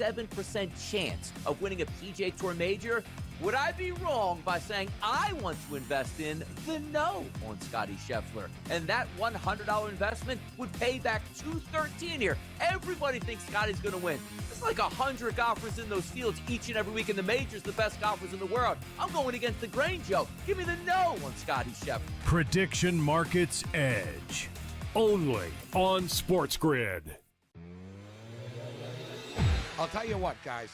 87% chance of winning a PGA Tour major, would I be wrong by saying I want to invest in the no on Scottie Scheffler? And that $100 investment would pay back $213 here. Everybody thinks Scottie's going to win. It's like 100 golfers in those fields each and every week, and the majors, the best golfers in the world. I'm going against the grain, Joe. Give me the no on Scottie Scheffler. Prediction Markets Edge. Only on SportsGrid. I'll tell you what, guys.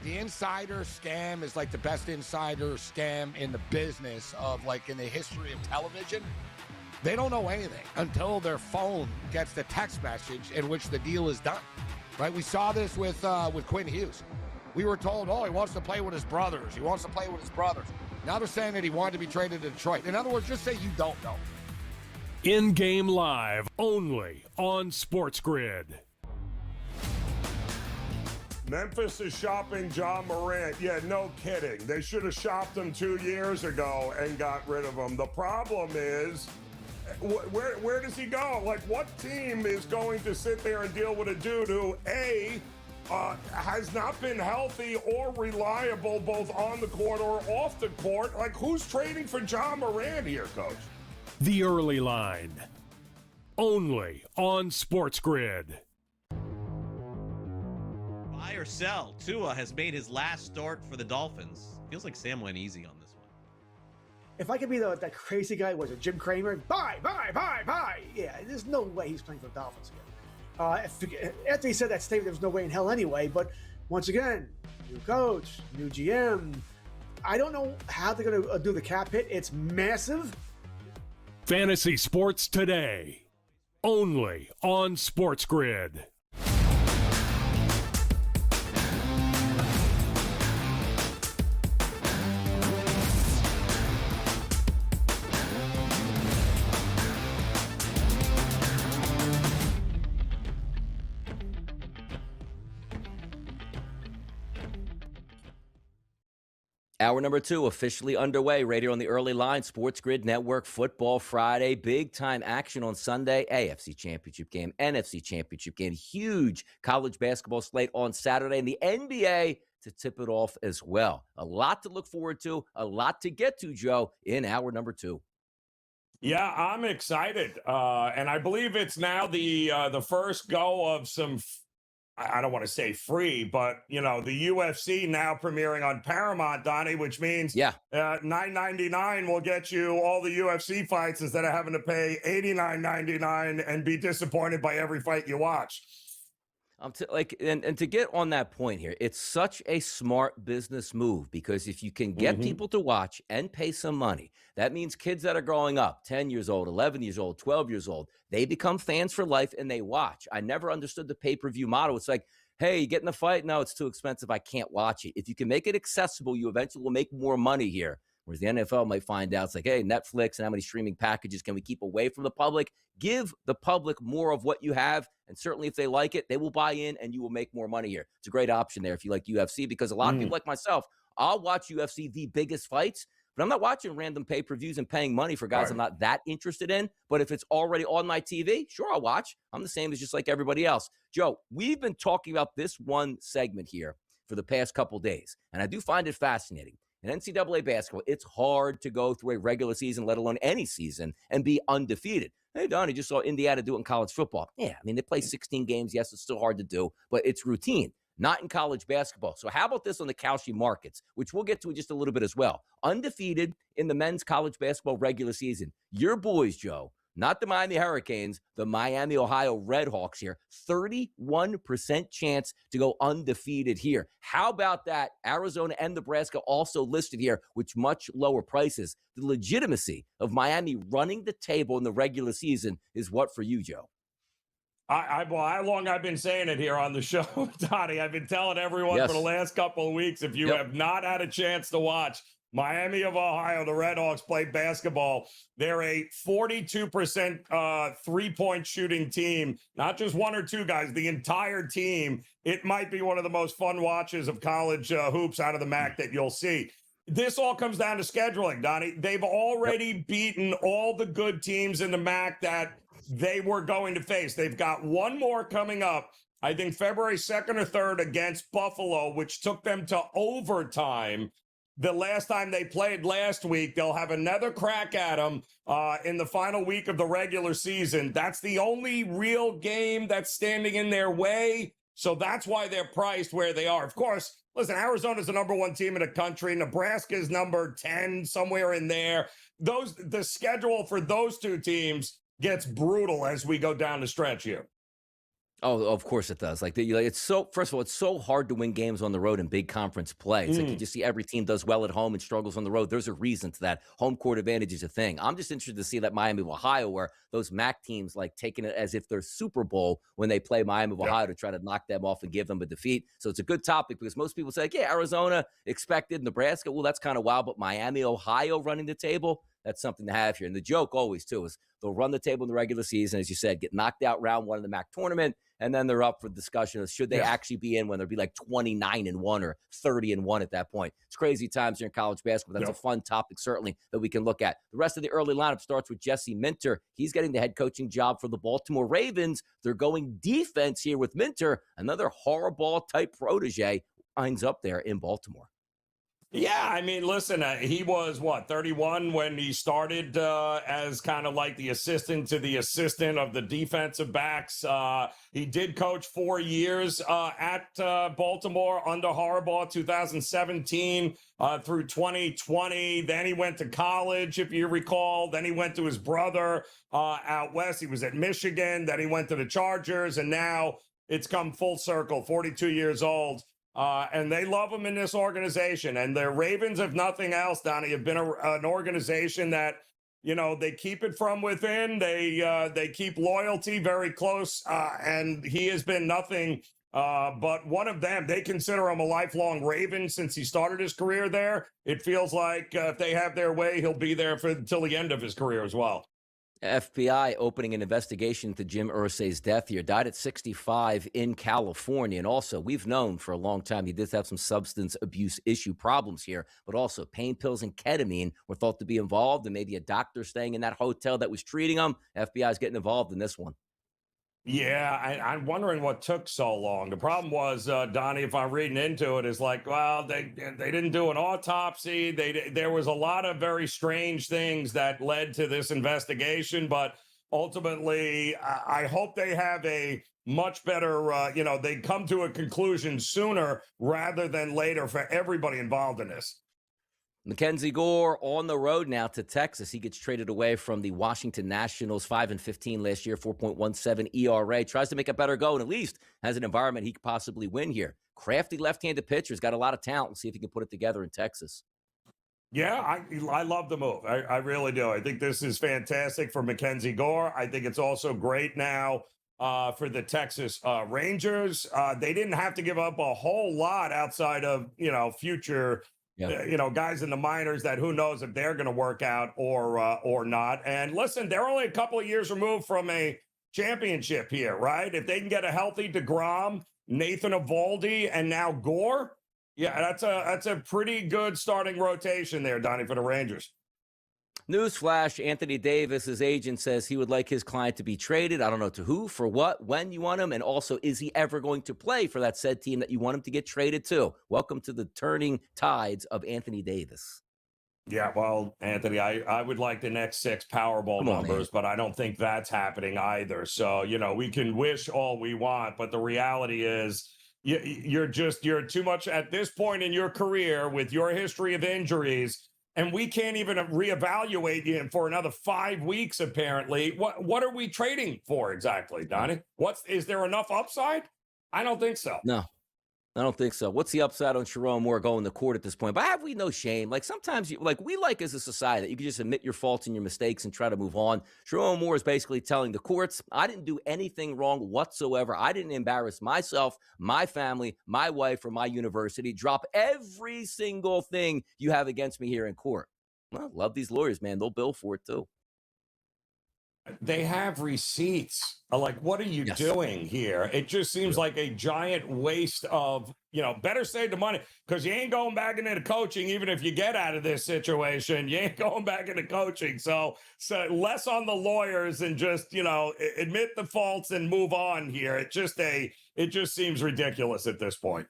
The insider scam is like the best insider scam in the business of, like, in the history of television. They don't know anything until their phone gets the text message in which the deal is done, right? We saw this with Quinn Hughes. We were told, oh, he wants to play with his brothers. He wants to play with his brothers. Now they're saying that he wanted to be traded to Detroit. In other words, just say you don't know. In-game live, only on SportsGrid. Memphis is shopping John Morant. Yeah, no kidding. They should have shopped him 2 years ago and got rid of him. The problem is, where does he go? Like, what team is going to sit there and deal with a dude who, A, has not been healthy or reliable both on the court or off the court? Like, who's trading for John Morant here, Coach? The Early Line. Only on SportsGrid. Buy or sell. Tua has made his last start for the Dolphins. Feels like Sam went easy on this one. If I could be that crazy guy, was it Jim Cramer? Buy. Yeah, there's no way he's playing for the Dolphins again. After he said that statement, there was no way in hell anyway. But once again, new coach, new GM. I don't know how they're going to do the cap hit. It's massive. Fantasy Sports Today. Only on SportsGrid. Hour number 2 officially underway right here on the Early Line. SportsGrid Network Football Friday. Big time action on Sunday. AFC Championship game, NFC Championship game. Huge college basketball slate on Saturday. And the NBA to tip it off as well. A lot to look forward to. A lot to get to, Joe, in hour number 2. Yeah, I'm excited. And I believe it's now the first go of some I don't want to say free, but, you know, the UFC now premiering on Paramount, Donnie, which means $9.99 will get you all the UFC fights instead of having to pay $89.99 and be disappointed by every fight you watch. And to get on that point here, it's such a smart business move because if you can get people to watch and pay some money, that means kids that are growing up, 10 years old, 11 years old, 12 years old, they become fans for life and they watch. I never understood the pay-per-view model. It's like, hey, you get in a fight? No, it's too expensive. I can't watch it. If you can make it accessible, you eventually will make more money here. Whereas the NFL might find out, it's like, hey, Netflix and how many streaming packages can we keep away from the public? Give the public more of what you have. And certainly if they like it, they will buy in and you will make more money here. It's a great option there if you like UFC because a lot of people like myself, I'll watch UFC, the biggest fights, but I'm not watching random pay-per-views and paying money for guys I'm not that interested in. But if it's already on my TV, sure, I'll watch. I'm the same as just like everybody else. Joe, we've been talking about this one segment here for the past couple days, and I do find it fascinating. In NCAA basketball, it's hard to go through a regular season, let alone any season, and be undefeated. Hey, Donnie, just saw Indiana do it in college football. Yeah, I mean, they play 16 games. Yes, it's still hard to do, but it's routine. Not in college basketball. So how about this on the Kalshi markets, which we'll get to in just a little bit as well. Undefeated in the men's college basketball regular season. Your boys, Joe, not the Miami Hurricanes, the Miami, Ohio Redhawks here. 31% chance to go undefeated here. How about that? Arizona and Nebraska also listed here with much lower prices. The legitimacy of Miami running the table in the regular season is what for you, Joe? How long I've been saying it here on the show, Donnie. I've been telling everyone for the last couple of weeks, if you have not had a chance to watch Miami of Ohio, the Redhawks play basketball. They're a 42% three-point shooting team. Not just one or two guys, the entire team. It might be one of the most fun watches of college hoops out of the MAC that you'll see. This all comes down to scheduling, Donnie. They've already beaten all the good teams in the MAC that they were going to face. They've got one more coming up, I think February 2nd or 3rd against Buffalo, which took them to overtime. The last time they played last week, they'll have another crack at them in the final week of the regular season. That's the only real game that's standing in their way. So that's why they're priced where they are. Of course, listen, Arizona's the number 1 team in the country. Nebraska's number 10, somewhere in there. The schedule for those two teams gets brutal as we go down the stretch here. Oh, of course it does. It's so. First of all, it's so hard to win games on the road in big conference play. It's like you just see every team does well at home and struggles on the road. There's a reason to that. Home court advantage is a thing. I'm just interested to see that Miami of Ohio, where those MAC teams taking it as if they're Super Bowl when they play Miami of Ohio to try to knock them off and give them a defeat. So it's a good topic because most people say, yeah, Arizona expected, Nebraska. Well, that's kind of wild, but Miami, Ohio running the table. That's something to have here. And the joke always, too, is they'll run the table in the regular season, as you said, get knocked out round 1 in the MAC tournament, and then they're up for discussion of should they actually be in when they'll be 29-1 or 30-1 at that point. It's crazy times here in college basketball. That's a fun topic, certainly, that we can look at. The rest of the early lineup starts with Jesse Minter. He's getting the head coaching job for the Baltimore Ravens. They're going defense here with Minter, another Harbaugh-type protege, winds up there in Baltimore. Yeah, I mean, listen, he was, 31 when he started as kind of like the assistant to the assistant of the defensive backs. He did coach 4 years at Baltimore under Harbaugh, 2017 through 2020. Then he went to college, if you recall. Then he went to his brother out west. He was at Michigan. Then he went to the Chargers, and now it's come full circle, 42 years old. And they love him in this organization. And the Ravens, if nothing else, Donnie, have been an organization that, they keep it from within. They keep loyalty very close. And he has been nothing but one of them. They consider him a lifelong Raven since he started his career there. It feels like if they have their way, he'll be there until the end of his career as well. FBI opening an investigation into Jim Irsay's death here. Died at 65 in California. And also, we've known for a long time he did have some substance abuse issue problems here, but also pain pills and ketamine were thought to be involved, and maybe a doctor staying in that hotel that was treating him. FBI is getting involved in this one. Yeah, I'm wondering what took so long. The problem was, Donnie, if I'm reading into it, is they didn't do an autopsy. There was a lot of very strange things that led to this investigation, but ultimately, I hope they have a much better, they come to a conclusion sooner rather than later for everybody involved in this. Mackenzie Gore on the road now to Texas. He gets traded away from the Washington Nationals, 5-15 last year, 4.17 ERA. Tries to make a better go and at least has an environment he could possibly win here. Crafty left-handed pitcher. He's got a lot of talent. We'll see if he can put it together in Texas. Yeah, I love the move. I really do. I think this is fantastic for Mackenzie Gore. I think it's also great now for the Texas Rangers. They didn't have to give up a whole lot outside of, future guys in the minors that who knows if they're going to work out or not. And listen, they're only a couple of years removed from a championship here, right? If they can get a healthy DeGrom, Nathan Eovaldi, and now Gore, that's a pretty good starting rotation there, Donnie, for the Rangers. Newsflash, Anthony Davis, his agent, says he would like his client to be traded. I don't know to who, for what, when you want him, and also, is he ever going to play for that said team that you want him to get traded to? Welcome to the turning tides of Anthony Davis. Yeah, well, Anthony, I would like the next 6 Powerball numbers, but I don't think that's happening either. So, we can wish all we want, but the reality is you're too much at this point in your career with your history of injuries. And we can't even reevaluate you for another 5 weeks, apparently. What are we trading for exactly, Donnie? Is there enough upside? I don't think so. No, I don't think so. What's the upside on Sharon Moore going to court at this point? But have we no shame? Sometimes, we as a society that you can just admit your faults and your mistakes and try to move on. Sharon Moore is basically telling the courts, I didn't do anything wrong whatsoever. I didn't embarrass myself, my family, my wife, or my university. Drop every single thing you have against me here in court. Well, love these lawyers, man. They'll bill for it, too. They have receipts. What are you doing here? It just seems like a giant waste of better save the money because you ain't going back into coaching. Even if you get out of this situation, you ain't going back into coaching. So less on the lawyers and just, admit the faults and move on here. It just seems ridiculous at this point.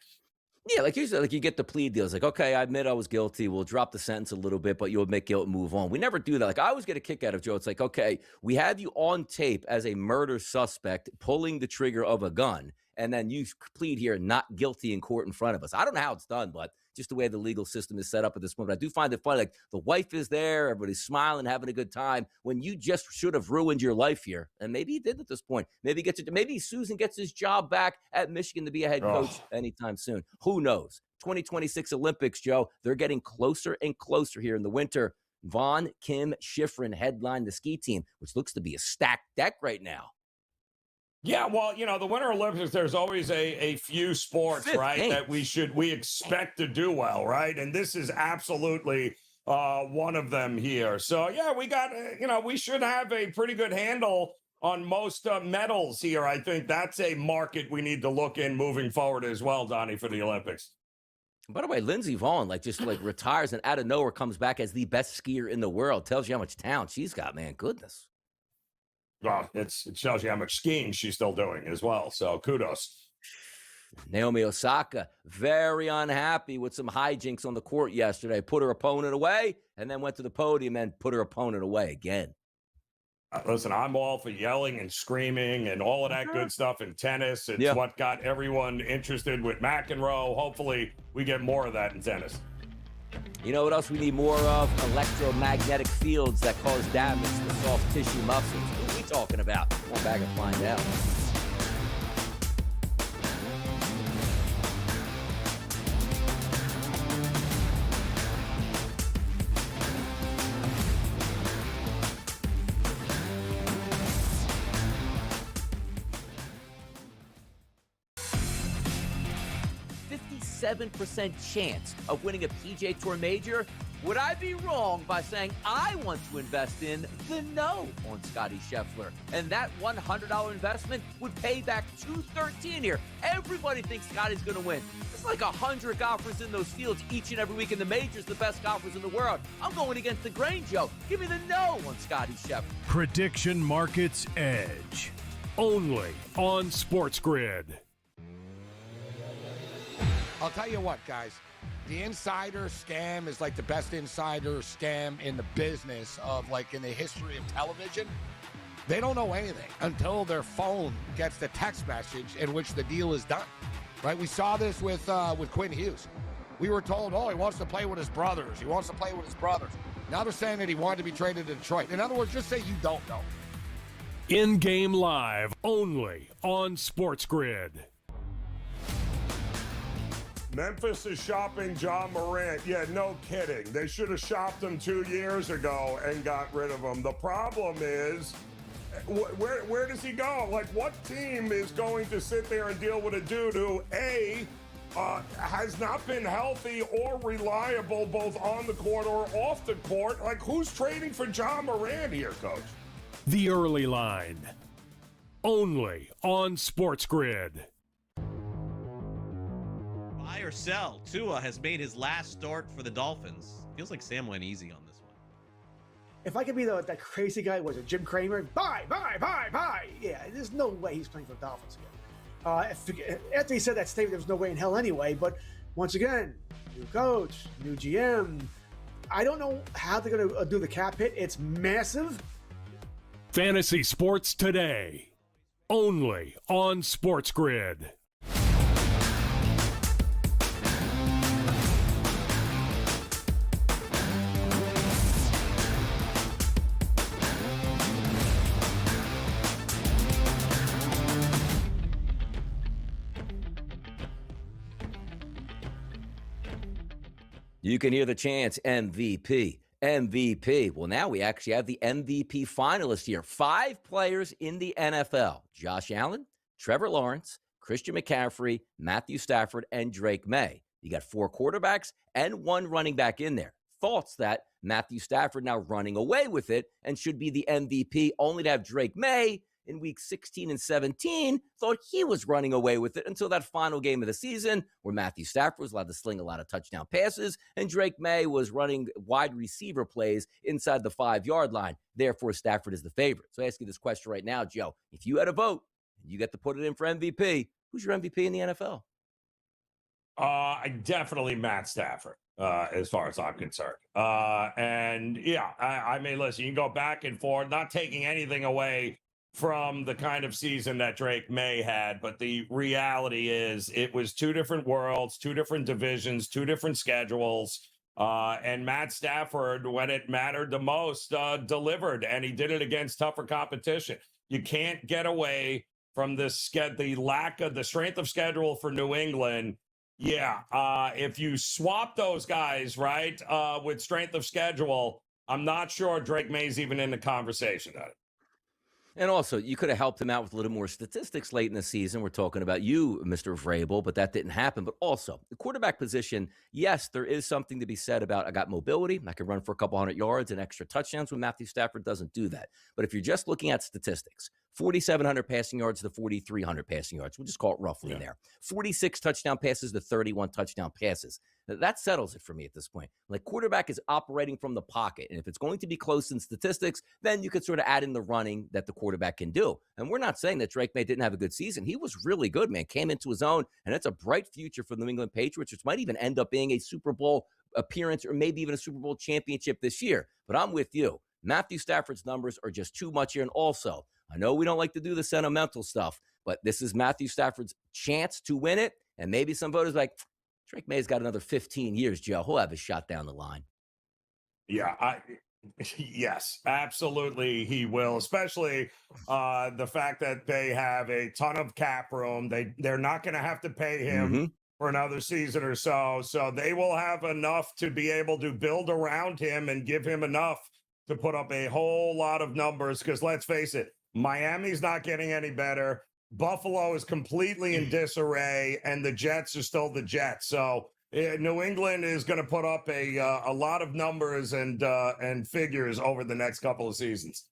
Yeah, like you said, like you get the plea deals. Like, okay, I admit I was guilty. We'll drop the sentence a little bit, but you'll admit guilt and move on. We never do that. Like, I always get a kick out of Joe. It's like, okay, we have you on tape as a murder suspect pulling the trigger of a gun, and then you plead here not guilty in court in front of us. I don't know how it's done, but just the way the legal system is set up at this point. But I do find it funny. Like, the wife is there, everybody's smiling, having a good time, when you just should have ruined your life here. And maybe he did at this point. Maybe Susan gets his job back at Michigan to be a head coach anytime soon. Who knows? 2026 Olympics, Joe, they're getting closer and closer here in the winter. Vaughn, Kim, Schifrin headline the ski team, which looks to be a stacked deck right now. Yeah, well, the Winter Olympics, there's always a few sports, right, that we expect to do well, right? And this is absolutely one of them here. So, yeah, we got, we should have a pretty good handle on most medals here. I think that's a market we need to look in moving forward as well, Donnie, for the Olympics. By the way, Lindsey Vonn, retires and out of nowhere comes back as the best skier in the world. Tells you how much talent she's got, man. Goodness. Well, it tells you how much skiing she's still doing as well. So kudos. Naomi Osaka, very unhappy with some hijinks on the court yesterday. Put her opponent away and then went to the podium and put her opponent away again. Listen, I'm all for yelling and screaming and all of that good stuff in tennis. It's what got everyone interested with McEnroe. Hopefully we get more of that in tennis. You know what else we need more of? Electromagnetic fields that cause damage to the soft tissue muscles. What are we talking about? Come back and find out. %7 chance of winning a PGA Tour major. Would I be wrong by saying I want to invest in the no on Scotty Scheffler? And that $100 investment would pay back $213 here. Everybody thinks Scotty's going to win. It's like 100 golfers in those fields each and every week, and the major's the best golfers in the world. I'm going against the grain, Joe. Give me the no on Scotty Scheffler. Prediction Markets Edge. Only on SportsGrid. I'll tell you what, guys. The insider scam is like the best insider scam in the business of, in the history of television. They don't know anything until their phone gets the text message in which the deal is done, right? We saw this with Quinn Hughes. We were told, he wants to play with his brothers. He wants to play with his brothers. Now they're saying that he wanted to be traded to Detroit. In other words, just say you don't know. In-game live, only on SportsGrid. Memphis is shopping John Morant. Yeah, no kidding. They should have shopped him 2 years ago and got rid of him. The problem is, where does he go? What team is going to sit there and deal with a dude who, A, has not been healthy or reliable both on the court or off the court? Who's trading for John Morant here, Coach? The Early Line. Only on SportsGrid. Buy or sell. Tua has made his last start for the Dolphins. Feels like Sam went easy on this one. If I could be that crazy guy, was it Jim Cramer? Buy. Yeah, there's no way he's playing for the Dolphins again. After he said that statement, there was no way in hell anyway. But once again, new coach, new GM. I don't know how they're going to do the cap hit. It's massive. Fantasy Sports Today. Only on SportsGrid. You can hear the chants MVP. MVP. Well, now we actually have the MVP finalists here. 5 players in the NFL. Josh Allen, Trevor Lawrence, Christian McCaffrey, Matthew Stafford, and Drake May. You got 4 quarterbacks and 1 running back in there. Thoughts that Matthew Stafford now running away with it and should be the MVP, only to have Drake May in week 16 and 17 thought he was running away with it until that final game of the season where Matthew Stafford was allowed to sling a lot of touchdown passes and Drake May was running wide receiver plays inside the 5-yard line. Therefore, Stafford is the favorite. So I ask you this question right now, Joe. If you had a vote and you get to put it in for MVP, who's your MVP in the NFL? Definitely Matt Stafford, as far as I'm concerned. And yeah, I mean, listen, you can go back and forth, not taking anything away from the kind of season that Drake May had, but the reality is it was two different worlds, two different divisions, two different schedules. And Matt Stafford, when it mattered the most, delivered, and he did it against tougher competition. You can't get away from the lack of the strength of schedule for New England. Yeah, if you swap those guys, right, with strength of schedule, I'm not sure Drake May's even in the conversation. And also, you could have helped him out with a little more statistics late in the season. We're talking about you, Mr. Vrabel, but that didn't happen. But also, the quarterback position, yes, there is something to be said about I got mobility. I can run for a couple hundred yards and extra touchdowns when Matthew Stafford doesn't do that. But if you're just looking at statistics, 4,700 passing yards to 4,300 passing yards. We'll just call it roughly in there. 46 touchdown passes to 31 touchdown passes. That settles it for me at this point. Like, quarterback is operating from the pocket. And if it's going to be close in statistics, then you could sort of add in the running that the quarterback can do. And we're not saying that Drake May didn't have a good season. He was really good, man. Came into his own. And it's a bright future for the New England Patriots, which might even end up being a Super Bowl appearance or maybe even a Super Bowl championship this year. But I'm with you. Matthew Stafford's numbers are just too much here. And also, I know we don't like to do the sentimental stuff, but this is Matthew Stafford's chance to win it. And maybe some voters like, Drake May's got another 15 years, Joe. He'll have a shot down the line. Yeah, yes, absolutely he will, especially the fact that they have a ton of cap room. They're not going to have to pay him for another season or so. So they will have enough to be able to build around him and give him enough to put up a whole lot of numbers. Because let's face it, Miami's not getting any better. Buffalo is completely in disarray, and the Jets are still the Jets. So New England is going to put up a lot of numbers and figures over the next couple of seasons.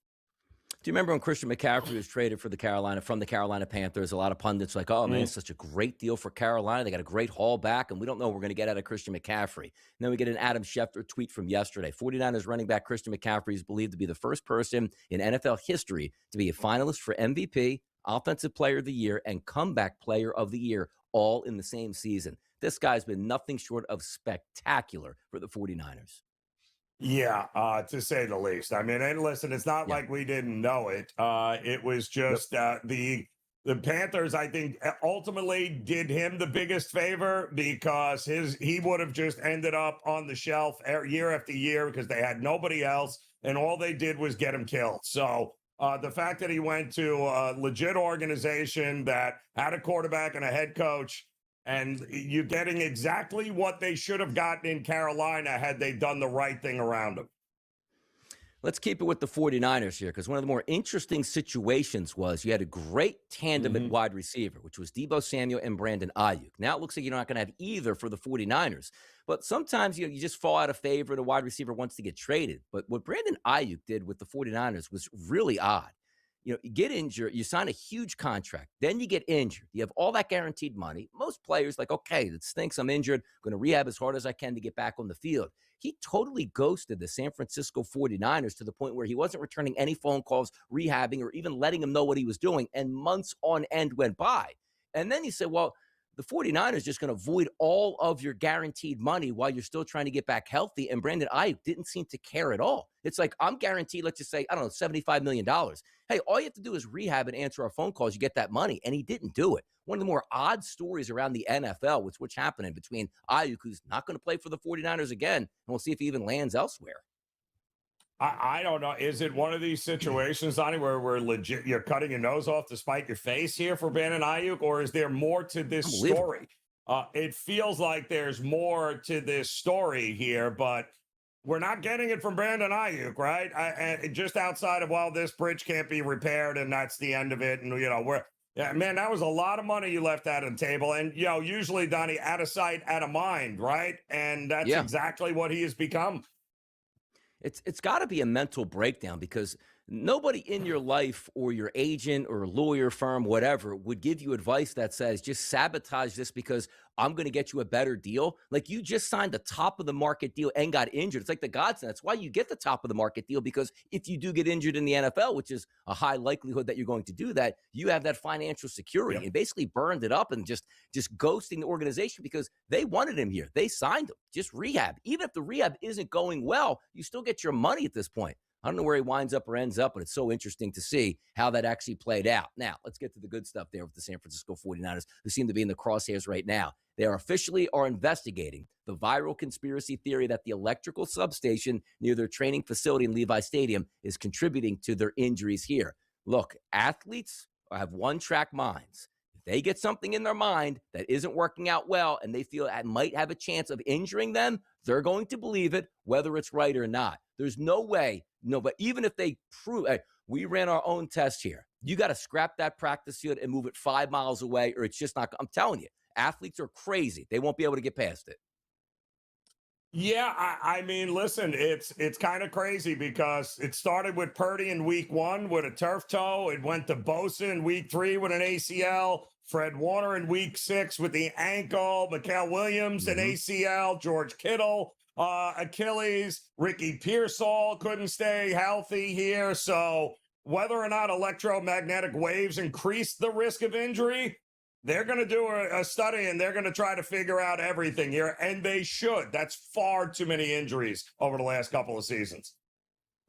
Do you remember when Christian McCaffrey was traded from the Carolina Panthers? A lot of pundits like, oh, man, it's such a great deal for Carolina. They got a great haul back, and we don't know what we're going to get out of Christian McCaffrey. And then we get an Adam Schefter tweet from yesterday. 49ers running back Christian McCaffrey is believed to be the first person in NFL history to be a finalist for MVP, Offensive Player of the Year, and Comeback Player of the Year, all in the same season. This guy's been nothing short of spectacular for the 49ers. Yeah, to say the least. I mean, and listen, it's not like we didn't know it. It was just the Panthers, I think, ultimately did him the biggest favor because he would have just ended up on the shelf year after year because they had nobody else, and all they did was get him killed. So the fact that he went to a legit organization that had a quarterback and a head coach, and you're getting exactly what they should have gotten in Carolina had they done the right thing around them. Let's keep it with the 49ers here, because one of the more interesting situations was you had a great tandem at wide receiver, which was Deebo Samuel and Brandon Ayuk. Now it looks like you're not going to have either for the 49ers. But sometimes you just fall out of favor. The wide receiver wants to get traded. But what Brandon Ayuk did with the 49ers was really odd. You get injured, you sign a huge contract, then you get injured. You have all that guaranteed money. Most players like, okay, it stinks, I'm injured, I'm going to rehab as hard as I can to get back on the field. He totally ghosted the San Francisco 49ers to the point where he wasn't returning any phone calls, rehabbing, or even letting them know what he was doing. And months on end went by. And then you say, well, the 49ers just going to void all of your guaranteed money while you're still trying to get back healthy. And Brandon Ayuk didn't seem to care at all. It's like, I'm guaranteed, let's just say, I don't know, $75 million. Hey, all you have to do is rehab and answer our phone calls. You get that money. And he didn't do it. One of the more odd stories around the NFL was what's happening between Ayuk, who's not going to play for the 49ers again. And we'll see if he even lands elsewhere. I don't know. Is it one of these situations, Donnie, where we're legit, you're cutting your nose off to spite your face here for Brandon Ayuk, or is there more to this story? It feels like there's more to this story here, but we're not getting it from Brandon Ayuk, right? And just outside of, well, this bridge can't be repaired and that's the end of it. And, man, that was a lot of money you left out on the table. And, usually, Donnie, out of sight, out of mind, right? And that's exactly what he has become. It's got to be a mental breakdown because nobody in your life or your agent or lawyer firm, whatever, would give you advice that says just sabotage this because I'm going to get you a better deal. Like, you just signed the top of the market deal and got injured. It's like the godsend. That's why you get the top of the market deal, because if you do get injured in the NFL, which is a high likelihood that you're going to do that, you have that financial security. And basically burned it up and just ghosting the organization because they wanted him here. They signed him. Just rehab. Even if the rehab isn't going well, you still get your money at this point. I don't know where he winds up or ends up, but it's so interesting to see how that actually played out. Now, let's get to the good stuff there with the San Francisco 49ers, who seem to be in the crosshairs right now. They are investigating the viral conspiracy theory that the electrical substation near their training facility in Levi Stadium is contributing to their injuries here. Look, athletes have one-track minds. If they get something in their mind that isn't working out well and they feel it might have a chance of injuring them, they're going to believe it, whether it's right or not. There's no way. No, but even if they prove, hey, we ran our own test here, you got to scrap that practice field and move it 5 miles away, or it's just not. I'm telling you, athletes are crazy. They won't be able to get past it. Yeah, I mean, listen, it's kind of crazy because it started with Purdy in week 1 with a turf toe. It went to Bosa in week 3 with an ACL. Fred Warner in week 6 with the ankle. Mikael Williams an ACL. George Kittle Achilles. Ricky Pearsall couldn't stay healthy here. So whether or not electromagnetic waves increase the risk of injury, they're going to do a study and they're going to try to figure out everything here. And they should. That's far too many injuries over the last couple of seasons.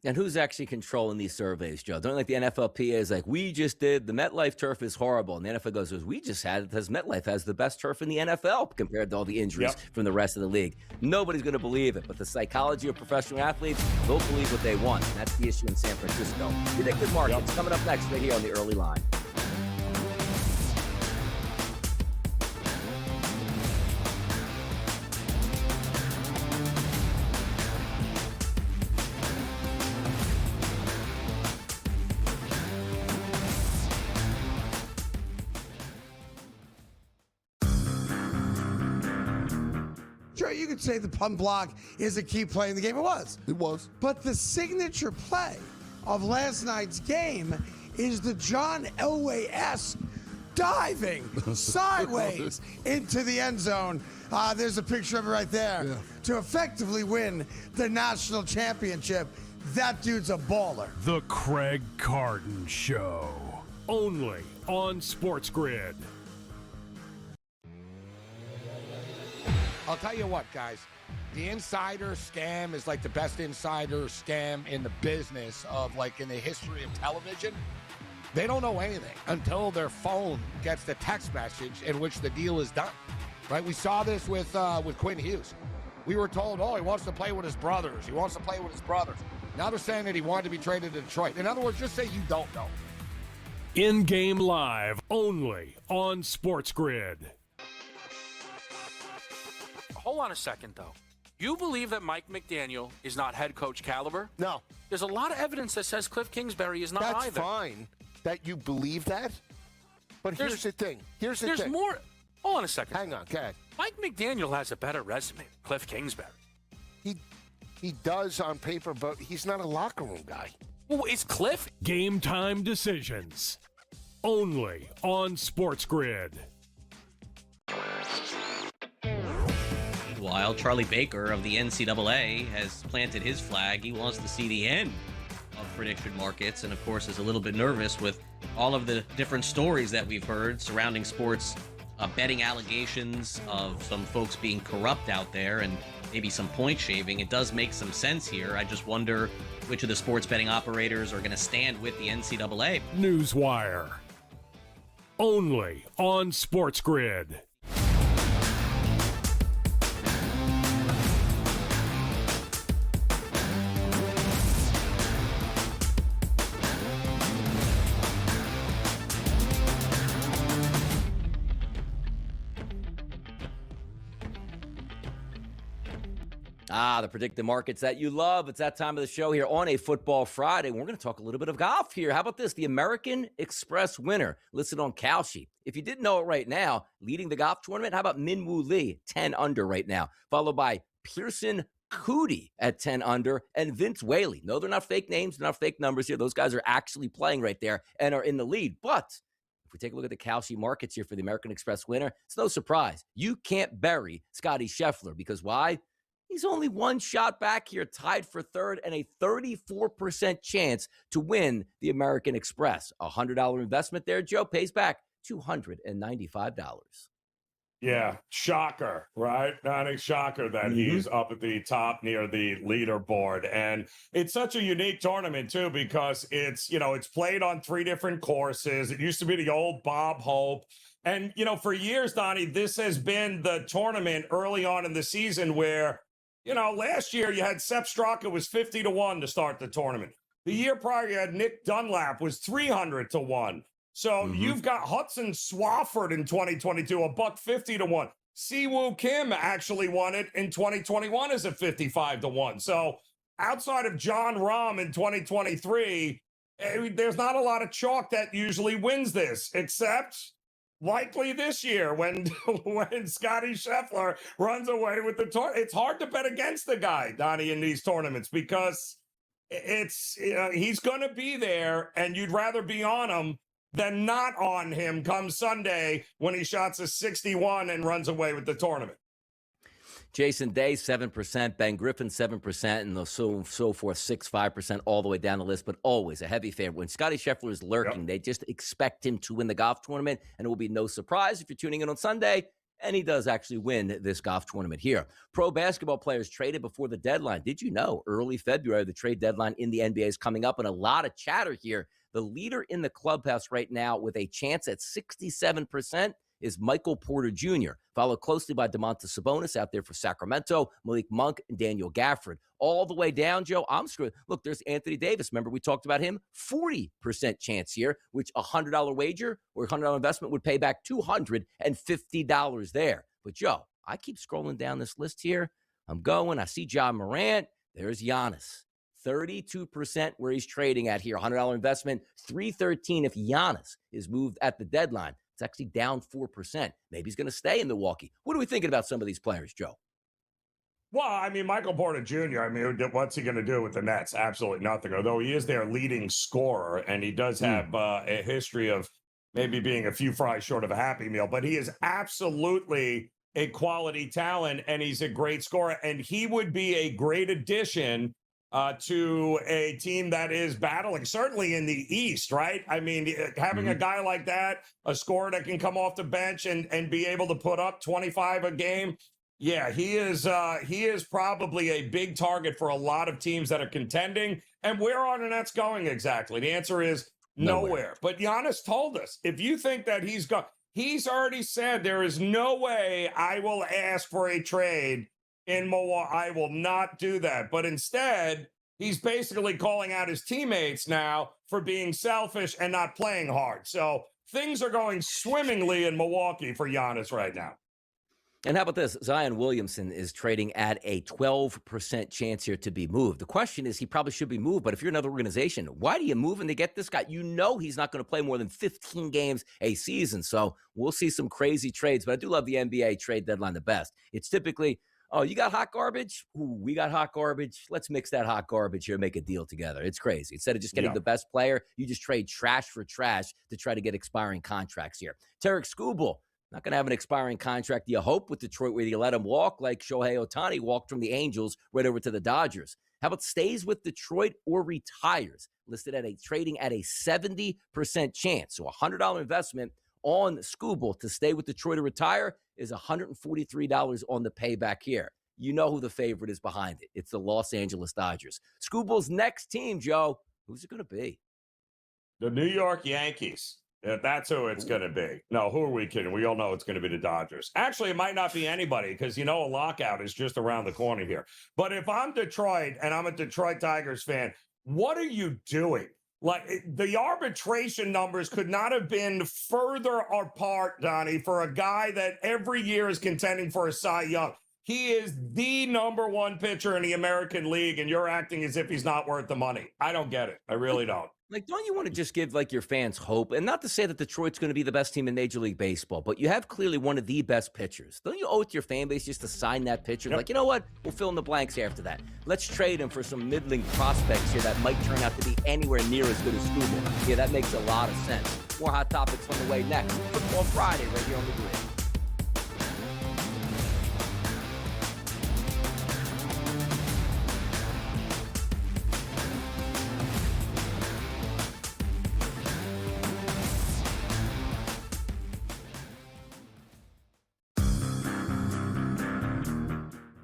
And who's actually controlling these surveys, Joe? Don't like the NFLPA is like, we just did, the MetLife turf is horrible. And the NFL goes, we just had it because MetLife has the best turf in the NFL compared to all the injuries from the rest of the league. Nobody's going to believe it, but the psychology of professional athletes, they'll believe what they want. And that's the issue in San Francisco. Predictive markets coming up next right here on the early line. Sure, you could say the punt block is a key play in the game. It was. It was. But the signature play of last night's game is the John Elway-esque diving sideways into the end zone. There's a picture of it right there. Yeah. To effectively win the national championship. That dude's a baller. The Craig Carton Show. Only on SportsGrid. I'll tell you what, guys. The insider scam is like the best insider scam in the business of, like, in the history of television. They don't know anything until their phone gets the text message in which the deal is done, right? We saw this with Quinn Hughes. We were told, he wants to play with his brothers. He wants to play with his brothers. Now they're saying that he wanted to be traded to Detroit. In other words, just say you don't know. In-game live, only on SportsGrid. Hold on a second, though. You believe that Mike McDaniel is not head coach caliber? No. There's a lot of evidence that says Cliff Kingsbury is not That's either. That's fine that you believe that. But here's the thing. There's more. Hold on a second. Hang on, go ahead. Mike McDaniel has a better resume than Cliff Kingsbury. He does on paper, but he's not a locker room guy. Well, is Cliff? Game time decisions. Only on SportsGrid. While Charlie Baker of the NCAA has planted his flag, he wants to see the end of prediction markets, and of course is a little bit nervous with all of the different stories that we've heard surrounding sports betting allegations of some folks being corrupt out there and maybe some point shaving. It does make some sense here. I just wonder which of the sports betting operators are going to stand with the NCAA. Newswire. Only on SportsGrid. The predictive markets that you love. It's that time of the show here on a Football Friday. We're going to talk a little bit of golf here. How about this? The American Express winner listed on Kalshi. If you didn't know it right now, leading the golf tournament, how about Min Woo Lee, 10 under right now, followed by Pearson Cootie at 10 under, and Vince Whaley. No, they're not fake names. They're not fake numbers here. Those guys are actually playing right there and are in the lead. But if we take a look at the Kalshi markets here for the American Express winner, it's no surprise. You can't bury Scotty Scheffler because why? He's only one shot back here, tied for third, and a 34% chance to win the American Express. A $100 investment there, Joe, pays back $295. Yeah, shocker, right? Not a shocker that he's up at the top near the leaderboard. And it's such a unique tournament, too, because it's, it's played on 3 different courses. It used to be the old Bob Hope. And, for years, Donnie, this has been the tournament early on in the season where, last year you had Sepp Straka was 50-1 to start the tournament. The year prior, you had Nick Dunlap was 300-1. So you've got Hudson Swafford in 2022, $150-1. Siwoo Kim actually won it in 2021 as a 55-1. So outside of John Rahm in 2023, there's not a lot of chalk that usually wins this, except likely this year when Scotty Scheffler runs away with the tournament. It's hard to bet against the guy, Donnie, in these tournaments because he's going to be there, and you'd rather be on him than not on him come Sunday when he shots a 61 and runs away with the tournament. Jason Day, 7%, Ben Griffin, 7%, and so forth, 6-5%, all the way down the list, but always a heavy favorite. When Scotty Scheffler is lurking, they just expect him to win the golf tournament, and it will be no surprise if you're tuning in on Sunday, and he does actually win this golf tournament here. Pro basketball players traded before the deadline. Did you know early February, the trade deadline in the NBA is coming up, and a lot of chatter here. The leader in the clubhouse right now with a chance at 67% is Michael Porter Jr., followed closely by Domantas Sabonis out there for Sacramento, Malik Monk, and Daniel Gafford. All the way down, Joe, I'm screwed. Look, there's Anthony Davis. Remember, we talked about him? 40% chance here, which a $100 wager or $100 investment would pay back $250 there. But, Joe, I keep scrolling down this list here. I see John Morant. There's Giannis. 32% where he's trading at here. $100 investment, $313 if Giannis is moved at the deadline. It's actually down 4%. Maybe he's going to stay in Milwaukee. What are we thinking about some of these players, Joe? Well, Michael Porter Jr., what's he going to do with the Nets? Absolutely nothing, although he is their leading scorer, and he does have a history of maybe being a few fries short of a Happy Meal, but he is absolutely a quality talent, and he's a great scorer, and he would be a great addition to a team that is battling, certainly in the East, right? Having a guy like that, a scorer that can come off the bench and be able to put up 25 a game, yeah, he is probably a big target for a lot of teams that are contending. And where are the Nets going exactly? The answer is nowhere. But Giannis told us, if you think that he's already said there is no way I will ask for a trade in Milwaukee. I will not do that. But instead, he's basically calling out his teammates now for being selfish and not playing hard. So things are going swimmingly in Milwaukee for Giannis right now. And how about this? Zion Williamson is trading at a 12% chance here to be moved. The question is, he probably should be moved, but if you're another organization, why do you move and to get this guy? You know he's not going to play more than 15 games a season. So we'll see some crazy trades, but I do love the NBA trade deadline the best. It's typically, oh, you got hot garbage? Ooh, we got hot garbage. Let's mix that hot garbage here and make a deal together. It's crazy. Instead of just getting the best player, you just trade trash for trash to try to get expiring contracts here. Tarek Skubal, not going to have an expiring contract, you hope, with Detroit, where you let him walk like Shohei Ohtani walked from the Angels right over to the Dodgers. How about stays with Detroit or retires? Listed at trading at a 70% chance. So a $100 investment on Skubal to stay with Detroit or retire is $143 on the payback here. You know who the favorite is behind it. It's the Los Angeles Dodgers. Skubal's next team, Joe, who's it going to be? The New York Yankees. That's who it's going to be. No, who are we kidding? We all know it's going to be the Dodgers. Actually, it might not be anybody because, a lockout is just around the corner here. But if I'm Detroit and I'm a Detroit Tigers fan, what are you doing? Like, the arbitration numbers could not have been further apart, Donnie, for a guy that every year is contending for a Cy Young. He is the number one pitcher in the American League, and you're acting as if he's not worth the money. I don't get it. I really don't. Like, don't you want to just give, like, your fans hope? And not to say that Detroit's going to be the best team in Major League Baseball, but you have clearly one of the best pitchers. Don't you owe it to your fan base just to sign that pitcher? Yep. Like, you know what? We'll fill in the blanks after that. Let's trade him for some middling prospects here that might turn out to be anywhere near as good as Skubal. Yeah, that makes a lot of sense. More hot topics on the way next. Football Friday right here on the Grid.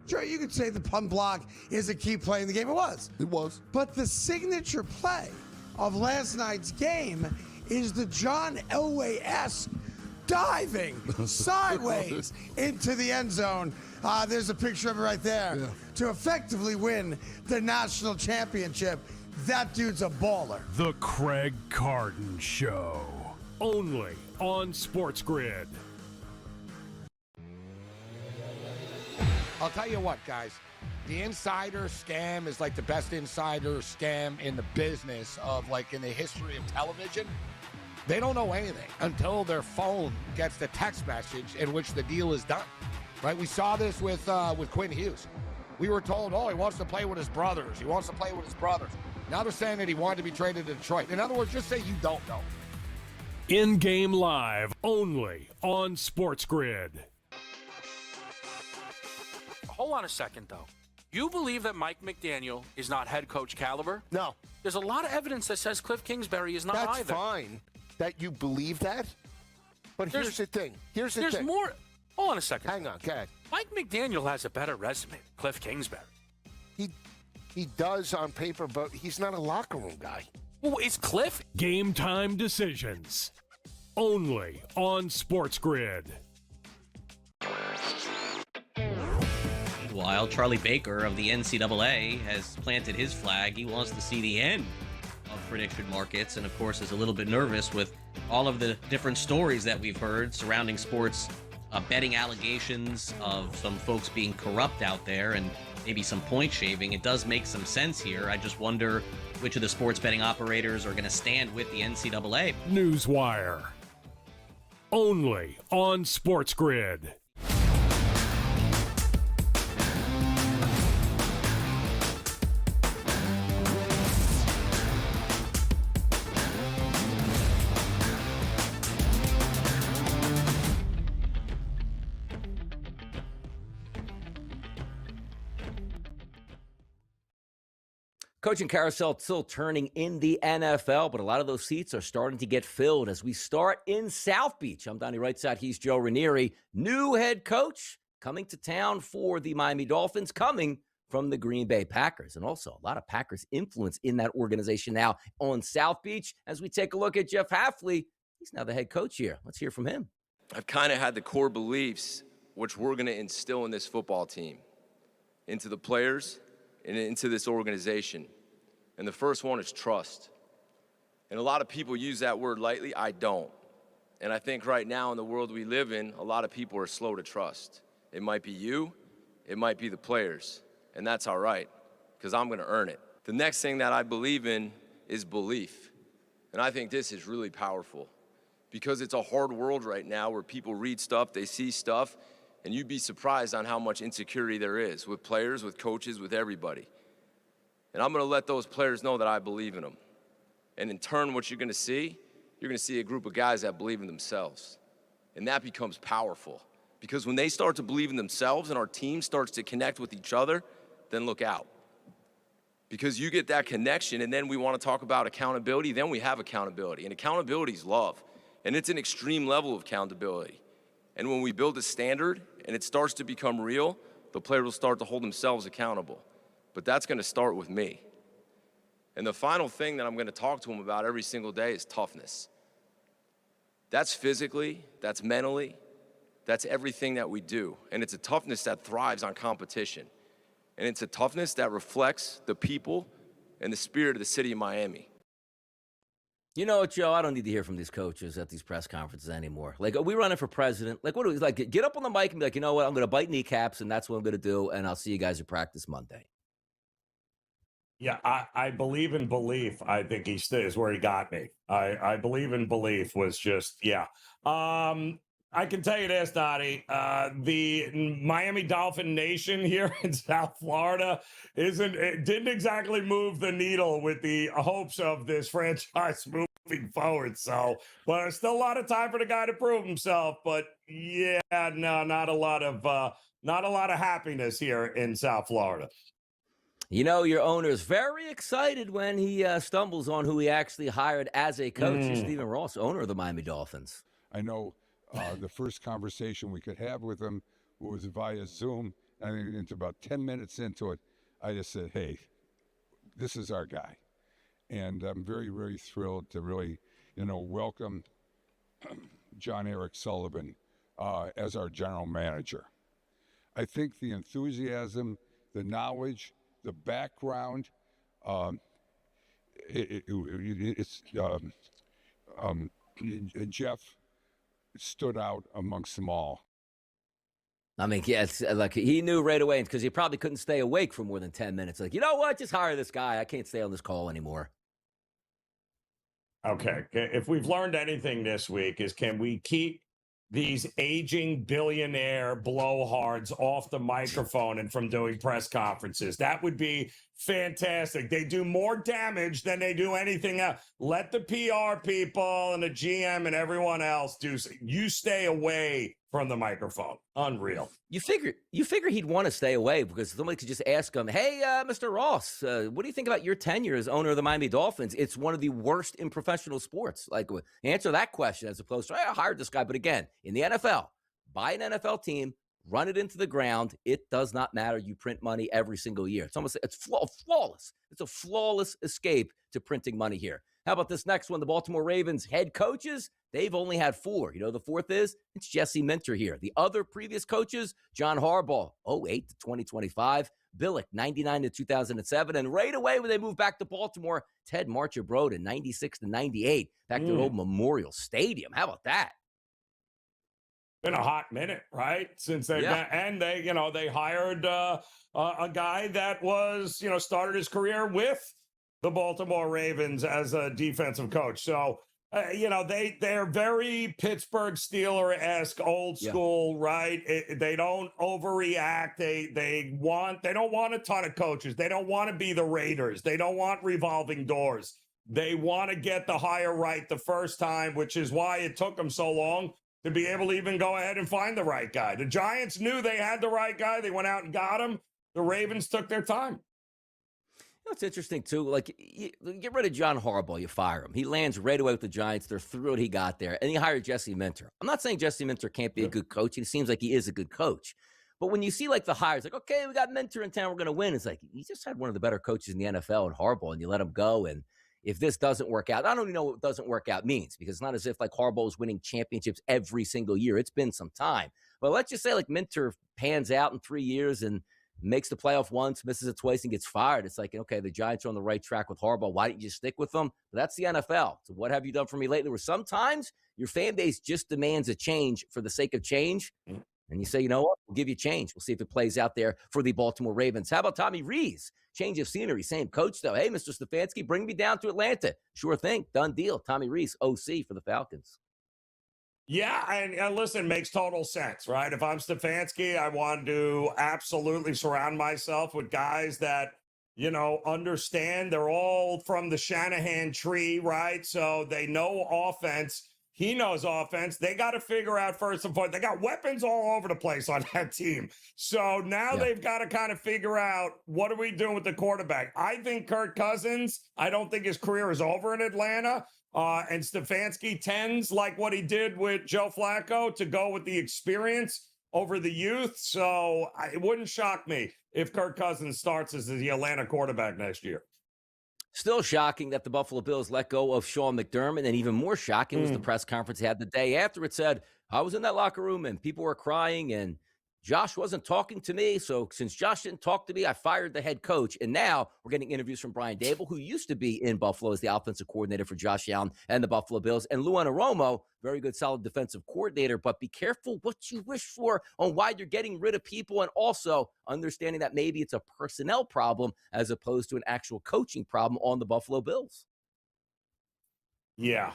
Sure, you could say the punt block is a key play in the game. It was. It was. But the signature play of last night's game is the John Elway-esque diving sideways into the end zone. There's a picture of it right there. Yeah. To effectively win the national championship. That dude's a baller. The Craig Carton Show. Only on SportsGrid. I'll tell you what, guys. The insider scam is like the best insider scam in the business of, like, in the history of television. They don't know anything until their phone gets the text message in which the deal is done. Right? We saw this with Quinn Hughes. We were told, oh, he wants to play with his brothers. He wants to play with his brothers. Now they're saying that he wanted to be traded to Detroit. In other words, just say you don't know. In-game live only on SportsGrid. Hold on a second, though. You believe that Mike McDaniel is not head coach caliber? No. There's a lot of evidence that says Cliff Kingsbury is not That's either. fine that you believe that. But here's the thing. There's more. Hold on a second. Hang on, go ahead. Mike McDaniel has a better resume than Cliff Kingsbury. He does on paper, but he's not a locker room guy. Well, is Cliff? Game time decisions. Only on SportsGrid. Meanwhile, Charlie Baker of the NCAA has planted his flag. He wants to see the end of prediction markets, and of course is a little bit nervous with all of the different stories that we've heard surrounding sports betting allegations of some folks being corrupt out there and maybe some point shaving. It does make some sense here. I just wonder which of the sports betting operators are going to stand with the NCAA. Newswire. Only on SportsGrid. Coaching carousel still turning in the NFL, but a lot of those seats are starting to get filled as we start in South Beach. I'm Donnie Rightside. He's Joe Ranieri. New head coach coming to town for the Miami Dolphins, coming from the Green Bay Packers. And also a lot of Packers influence in that organization now on South Beach. As we take a look at Jeff Hafley, he's now the head coach here. Let's hear from him. I've kind of had the core beliefs which we're going to instill in this football team, into the players and into this organization. And the first one is trust. And a lot of people use that word lightly. I don't. And I think right now in the world we live in, a lot of people are slow to trust. It might be you, it might be the players. And that's all right, because I'm going to earn it. The next thing that I believe in is belief. And I think this is really powerful, because it's a hard world right now where people read stuff, they see stuff, and you'd be surprised on how much insecurity there is with players, with coaches, with everybody. And I'm going to let those players know that I believe in them. And in turn, what you're going to see a group of guys that believe in themselves. And that becomes powerful. Because when they start to believe in themselves and our team starts to connect with each other, then look out. Because you get that connection, and then we want to talk about accountability, then we have accountability. And accountability is love. And it's an extreme level of accountability. And when we build a standard and it starts to become real, the player will start to hold themselves accountable. But that's going to start with me. And the final thing that I'm going to talk to them about every single day is toughness. That's physically, that's mentally, that's everything that we do. And it's a toughness that thrives on competition. And it's a toughness that reflects the people and the spirit of the city of Miami. You know what, Joe? I don't need to hear from these coaches at these press conferences anymore. Like, are we running for president? Like, what do we like? Get up on the mic and be like, you know what? I'm going to bite kneecaps, and that's what I'm going to do. And I'll see you guys at practice Monday. Yeah, I believe in belief. I think is where he got me. I believe in belief was just, yeah. I can tell you this, Donnie. The Miami Dolphin Nation here in South Florida didn't exactly move the needle with the hopes of this franchise moving forward. So, but there's still a lot of time for the guy to prove himself. But yeah, no, not a lot of happiness here in South Florida. You know, your owner is very excited when he stumbles on who he actually hired as a coach. Stephen Ross, owner of the Miami Dolphins. I know the first conversation we could have with him was via Zoom. I think it's about 10 minutes into it, I just said, hey, this is our guy. And I'm very, very thrilled to really, welcome John Eric Sullivan as our general manager. I think the enthusiasm, the knowledge, the background, Jeff stood out amongst them all. I mean, yeah, it's like he knew right away because he probably couldn't stay awake for more than 10 minutes. Like, you know what? Just hire this guy. I can't stay on this call anymore. Okay. If we've learned anything this week is can we keep these aging billionaire blowhards off the microphone and from doing press conferences? That would be fantastic. They do more damage than they do anything else. Let the PR people and the GM and everyone else do. You stay away from the microphone. Unreal. You figure he'd want to stay away because somebody could just ask him, hey, Mr. Ross, what do you think about your tenure as owner of the Miami Dolphins? It's one of the worst in professional sports. Like, answer that question as opposed to, I hired this guy. But again, in the NFL, buy an NFL team, run it into the ground. It does not matter. You print money every single year. It's flawless. It's a flawless escape to printing money here. How about this next one? The Baltimore Ravens head coaches, they've only had 4. You know the fourth is? It's Jesse Minter here. The other previous coaches, John Harbaugh, 08 to 2025, Billick, 99 to 2007, and right away when they moved back to Baltimore, Ted Marchibroda, 96 to 98, back to the old Memorial Stadium. How about that? Been a hot minute, right? Since they they hired a guy that was, started his career with the Baltimore Ravens as a defensive coach. So, they're very Pittsburgh Steeler-esque, old school, right? They don't overreact. They don't want a ton of coaches. They don't want to be the Raiders. They don't want revolving doors. They want to get the hire right the first time, which is why it took them so long to be able to even go ahead and find the right guy. The Giants knew they had the right guy. They went out and got him. The Ravens took their time. It's interesting, too. Like, you get rid of John Harbaugh, you fire him. He lands right away with the Giants. They're thrilled he got there. And he hired Jesse Minter. I'm not saying Jesse Minter can't be a good coach. He seems like he is a good coach. But when you see, like, the hires, like, okay, we got Minter in town, we're going to win. It's like, you just had one of the better coaches in the NFL in Harbaugh, and you let him go. And if this doesn't work out, I don't even know what doesn't work out means, because it's not as if, like, Harbaugh is winning championships every single year. It's been some time. But let's just say, like, Minter pans out in 3 years and makes the playoff once, misses it twice, and gets fired. It's like, okay, the Giants are on the right track with Harbaugh. Why didn't you stick with them? But that's the NFL. So what have you done for me lately? Where sometimes your fan base just demands a change for the sake of change. And you say, you know what? We'll give you change. We'll see if it plays out there for the Baltimore Ravens. How about Tommy Rees? Change of scenery. Same coach, though. Hey, Mr. Stefanski, bring me down to Atlanta. Sure thing. Done deal. Tommy Rees, OC for the Falcons. Yeah, and listen, makes total sense, right? If I'm Stefanski, I want to absolutely surround myself with guys that, understand. They're all from the Shanahan tree, right? So they know offense. He knows offense. They got to figure out first and foremost. They got weapons all over the place on that team. So now they've got to kind of figure out, what are we doing with the quarterback? I think Kirk Cousins, I don't think his career is over in Atlanta. And Stefanski tends, like what he did with Joe Flacco, to go with the experience over the youth. So it wouldn't shock me if Kirk Cousins starts as the Atlanta quarterback next year. Still shocking that the Buffalo Bills let go of Sean McDermott, and even more shocking was the press conference he had the day after. It said, I was in that locker room and people were crying, and Josh wasn't talking to me, so since Josh didn't talk to me, I fired the head coach. And now we're getting interviews from Brian Dable, who used to be in Buffalo as the offensive coordinator for Josh Allen and the Buffalo Bills, and Lou Anarumo, very good, solid defensive coordinator. But be careful what you wish for on why you're getting rid of people, and also understanding that maybe it's a personnel problem as opposed to an actual coaching problem on the Buffalo Bills. Yeah,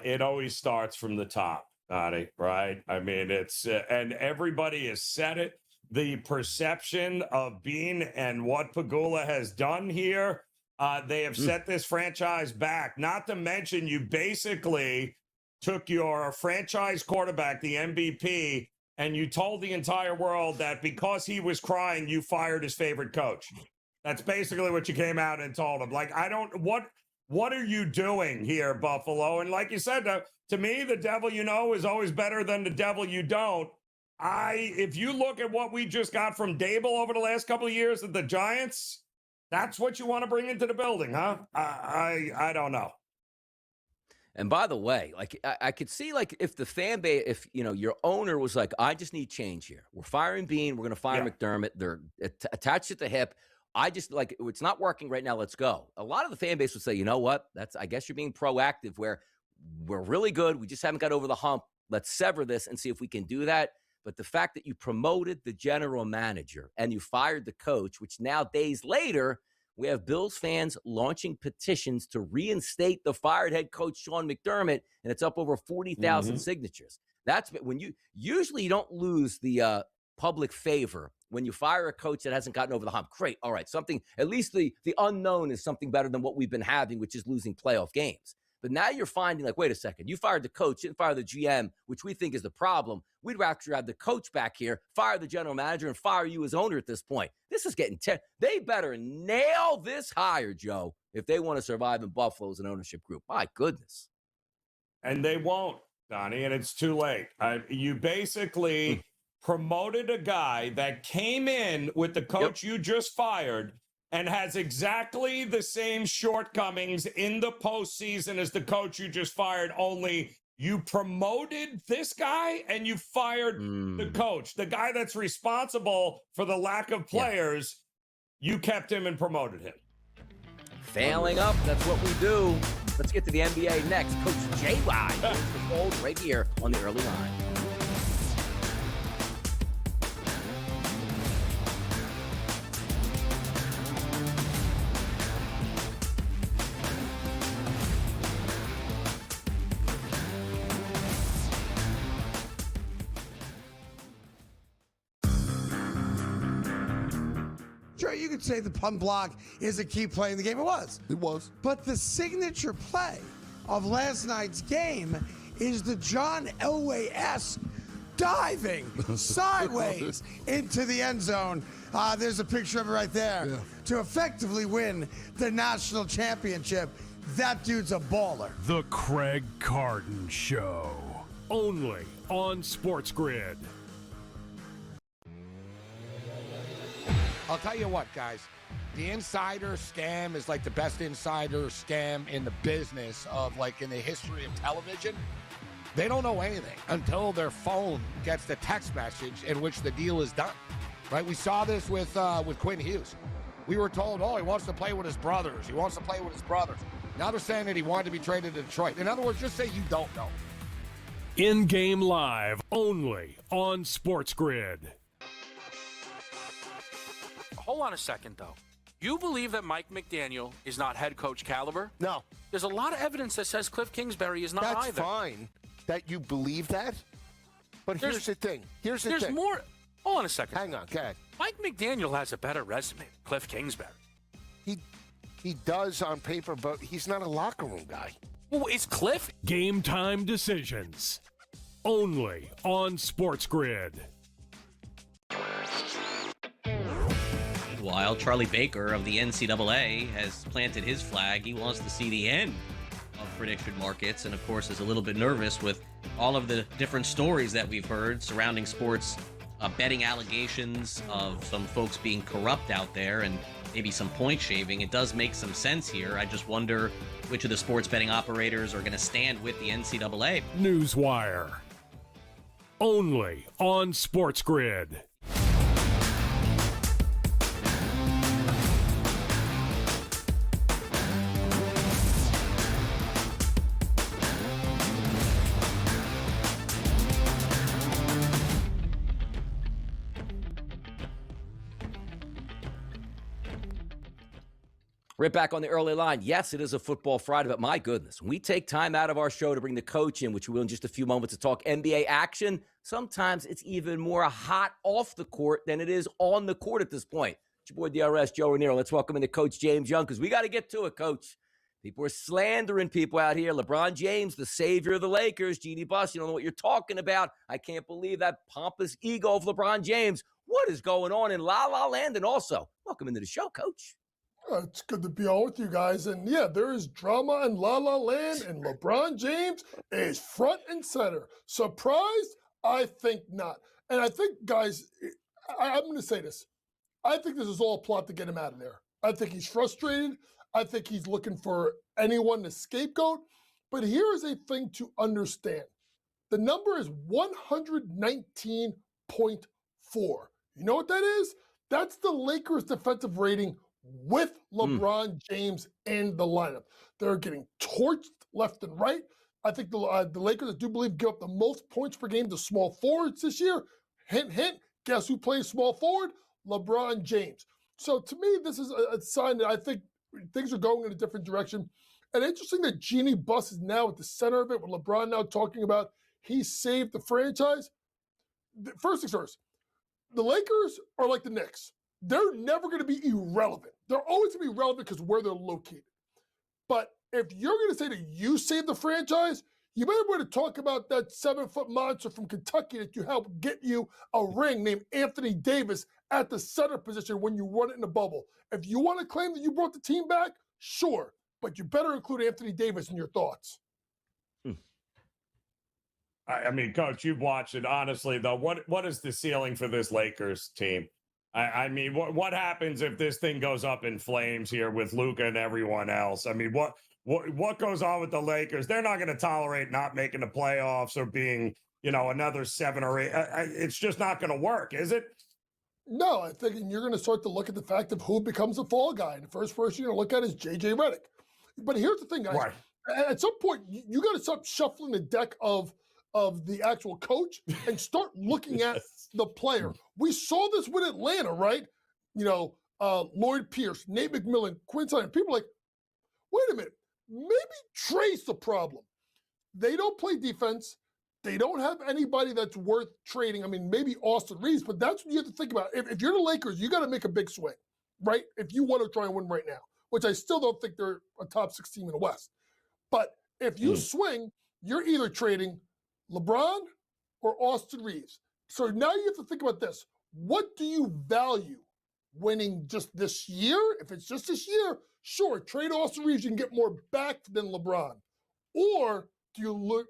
it always starts from the top, Donnie, right? I mean, it's and everybody has said it. The perception of Bean and what Pagula has done here, they have set this franchise back. Not to mention, you basically took your franchise quarterback, the MVP, and you told the entire world that because he was crying, you fired his favorite coach. That's basically what you came out and told him. Like, what are you doing here, Buffalo? And like you said, to me, the devil you know is always better than the devil you don't. If you look at what we just got from Dable over the last couple of years at the Giants, that's what you want to bring into the building, huh? I don't know. And by the way, like I could see, like, if the fan base, if your owner was like, I just need change here. We're firing Bean. We're going to fire McDermott. They're attached at the hip. I just, like, it's not working right now. Let's go. A lot of the fan base would say, you know what? I guess you're being proactive, where we're really good. We just haven't got over the hump. Let's sever this and see if we can do that. But the fact that you promoted the general manager and you fired the coach, which now days later, we have Bills fans launching petitions to reinstate the fired head coach, Sean McDermott, and it's up over 40,000 signatures. That's when you don't lose the public favor when you fire a coach that hasn't gotten over the hump. Great. All right. Something, at least the unknown is something better than what we've been having, which is losing playoff games. But now you're finding, like, wait a second, you fired the coach, didn't fire the GM, which we think is the problem. We'd actually have the coach back here, fire the general manager, and fire you as owner at this point. This is getting they better nail this hire, Joe, if they want to survive in Buffalo as an ownership group. My goodness. And they won't, Donnie, and it's too late. You basically promoted a guy that came in with the coach you just fired and has exactly the same shortcomings in the postseason as the coach you just fired, only you promoted this guy and you fired the coach. The guy that's responsible for the lack of players, you kept him and promoted him. Failing up, that's what we do. Let's get to the NBA next. Coach JY is the gold right here on the early line. Sure, you could say the punt block is a key play in the game. It was. It was. But the signature play of last night's game is the John Elway-esque diving sideways into the end zone. There's a picture of it right there. To effectively win the national championship. That dude's a baller. The Craig Carton Show. Only on SportsGrid. I'll tell you what, guys. The insider scam is like the best insider scam in the business of, like, in the history of television. They don't know anything until their phone gets the text message in which the deal is done. Right? We saw this with Quinn Hughes. We were told, he wants to play with his brothers. He wants to play with his brothers. Now they're saying that he wanted to be traded to Detroit. In other words, just say you don't know. In-game live, only on SportsGrid. Hold on a second, though. You believe that Mike McDaniel is not head coach caliber? No. There's a lot of evidence that says Cliff Kingsbury is not That's either. fine that you believe that. But here's the thing. There's more. Hold on a second. Hang on. Go ahead. Mike McDaniel has a better resume than Cliff Kingsbury. He does on paper, but he's not a locker room guy. Well, is Cliff? Game time decisions. Only on SportsGrid. While Charlie Baker of the NCAA has planted his flag, he wants to see the end of prediction markets, and of course is a little bit nervous with all of the different stories that we've heard surrounding sports betting allegations of some folks being corrupt out there and maybe some point shaving. It does make some sense here. I just wonder which of the sports betting operators are going to stand with the NCAA. Newswire. Only on SportsGrid. Right back on the early line. Yes, it is a football Friday, but my goodness, when we take time out of our show to bring the coach in, which we will in just a few moments to talk NBA action, sometimes it's even more hot off the court than it is on the court at this point. It's your boy DRS, Joe Raniero. Let's welcome in the Coach James Young, because we got to get to it, Coach. People are slandering people out here. LeBron James, the savior of the Lakers. Genie Bus, you don't know what you're talking about. I can't believe that pompous ego of LeBron James. What is going on in La La Land? And also, welcome into the show, Coach. It's good to be on with you guys. And yeah, there is drama in La La Land, and LeBron James is front and center. Surprised? I think not. And I think, guys, I'm going to say this. I think this is all a plot to get him out of there. I think he's frustrated. I think he's looking for anyone to scapegoat. But here is a thing to understand. The number is 119.4. You know what that is? That's the Lakers' defensive rating with LeBron James in the lineup. They're getting torched left and right. I think the Lakers, I do believe, give up the most points per game to small forwards this year. Hint, hint. Guess who plays small forward? LeBron James. So to me, this is a sign that I think things are going in a different direction. And interesting that Genie Bus is now at the center of it, with LeBron now talking about he saved the franchise. First things first, the Lakers are like the Knicks. They're never going to be irrelevant. They're always going to be relevant because of where they're located. But if you're going to say that you saved the franchise, you better want to talk about that 7-foot monster from Kentucky that you helped get you a ring named Anthony Davis at the center position when you run it in the bubble. If you want to claim that you brought the team back, sure, but you better include Anthony Davis in your thoughts. I mean, Coach, you've watched it. Honestly, though, what is the ceiling for this Lakers team? I mean, what happens if this thing goes up in flames here with Luka and everyone else? I mean, what goes on with the Lakers? They're not going to tolerate not making the playoffs or being, another 7 or 8. It's just not going to work, is it? No, I think you're going to start to look at the fact of who becomes a fall guy. And the first person you're going to look at is J.J. Redick. But here's the thing, guys. Right. At some point, you got to stop shuffling the deck of the actual coach and start looking at the player. We saw this with Atlanta, right? Lloyd Pierce, Nate McMillan, Quinn Snyder. People are like, wait a minute, maybe Trey's the problem. They don't play defense. They don't have anybody that's worth trading. I mean, maybe Austin Reeves, but that's what you have to think about. If you're the Lakers, you got to make a big swing, right? If you want to try and win right now, which I still don't think they're a top 6 team in the West. But if you swing, you're either trading LeBron or Austin Reeves. So now you have to think about this. What do you value winning just this year? If it's just this year, sure, trade Austin Reeves, you can get more back than LeBron. Or do you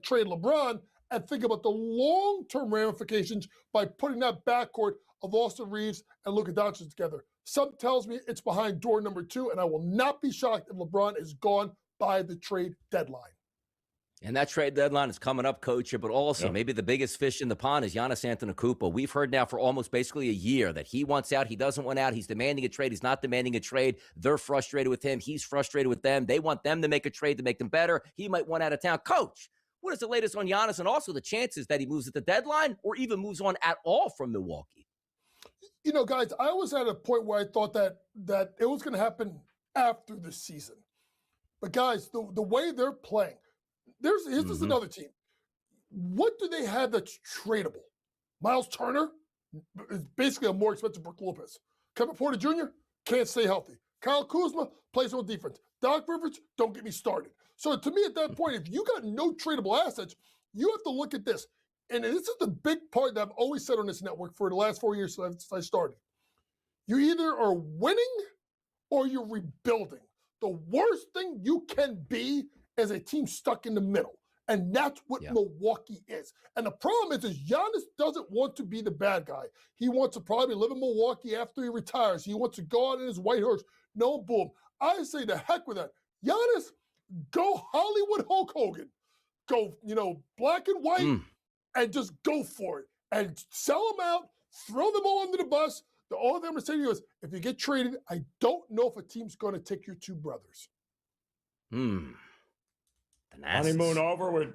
trade LeBron and think about the long-term ramifications by putting that backcourt of Austin Reeves and Luka Doncic together? Something tells me it's behind door number 2, and I will not be shocked if LeBron is gone by the trade deadline. And that trade deadline is coming up, Coach, but also maybe the biggest fish in the pond is Giannis Antetokounmpo. We've heard now for almost basically a year that he wants out. He doesn't want out. He's demanding a trade. He's not demanding a trade. They're frustrated with him. He's frustrated with them. They want them to make a trade to make them better. He might want out of town. Coach, what is the latest on Giannis and also the chances that he moves at the deadline or even moves on at all from Milwaukee? Guys, I was at a point where I thought that it was going to happen after the season. But, guys, the way they're playing, here's another team. What do they have that's tradable? Miles Turner is basically a more expensive Brook Lopez. Kevin Porter Jr. can't stay healthy. Kyle Kuzma plays on defense. Doc Rivers, don't get me started. So to me at that point, if you got no tradable assets, you have to look at this. And this is the big part that I've always said on this network for the last 4 years since I started. You either are winning or you're rebuilding. The worst thing you can be is a team stuck in the middle. And that's what Milwaukee is. And the problem is Giannis doesn't want to be the bad guy. He wants to probably live in Milwaukee after he retires. He wants to go out in his white horse. No, boom. I say the heck with that. Giannis, go Hollywood Hulk Hogan. Go, black and white and just go for it. And sell them out, throw them all under the bus. The only thing I'm going to say to you is, if you get traded, I don't know if a team's going to take your 2 brothers. Honeymoon over with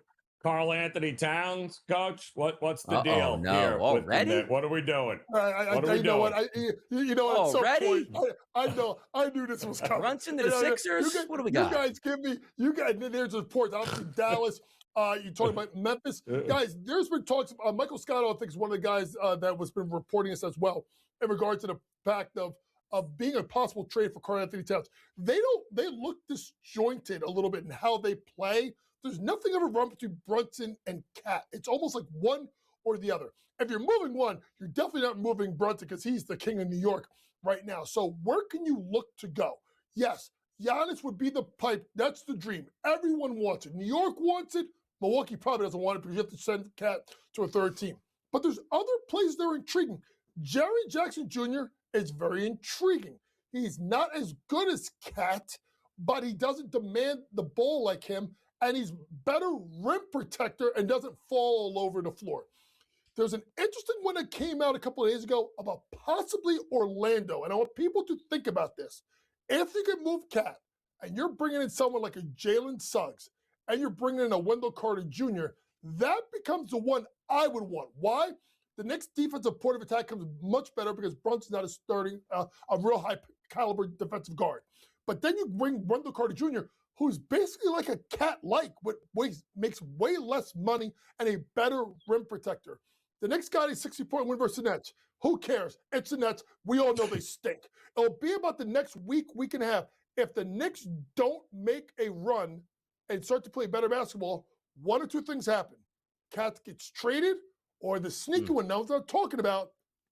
Carl Anthony Towns, coach. What's the Uh-oh, deal no. here? Already? What are we doing? What are You we know doing? what? You know what? At some Already? point, I knew this was coming. Brunson to the Sixers? What do we got? You guys give me. You guys. There's reports. Obviously, Dallas. You talking about Memphis, guys? There's been talks. Michael Scott, I think, is one of the guys that was been reporting this as well in regard to the fact of being a possible trade for Karl Anthony Towns. They look disjointed a little bit in how they play. There's nothing ever run between Brunson and Cat. It's almost like one or the other. If you're moving one, you're definitely not moving Brunson because he's the king of New York right now. So where can you look to go? Yes, Giannis would be the pipe. That's the dream. Everyone wants it. New York wants it. Milwaukee probably doesn't want it because you have to send Cat to a third team. But there's other plays that are intriguing. Jerry Jackson Jr. is very intriguing. He's not as good as Cat, but he doesn't demand the ball like him, and he's better rim protector and doesn't fall all over the floor. There's an interesting one that came out a couple of days ago about possibly Orlando, and I want people to think about this. If you can move Cat, and you're bringing in someone like a Jalen Suggs, and you're bringing in a Wendell Carter Jr., that becomes the one I would want. Why? The Knicks' defensive point of attack comes much better because Brunson's not a real high caliber defensive guard. But then you bring Wendell Carter Jr., who's basically like a Cat-like, but makes way less money and a better rim protector. The Knicks got a 60-point win versus the Nets. Who cares? It's the Nets. We all know they stink. It'll be about the next week and a half. If the Knicks don't make a run and start to play better basketball, one or two things happen. Cat gets traded, or the sneaky one, now I'm talking about,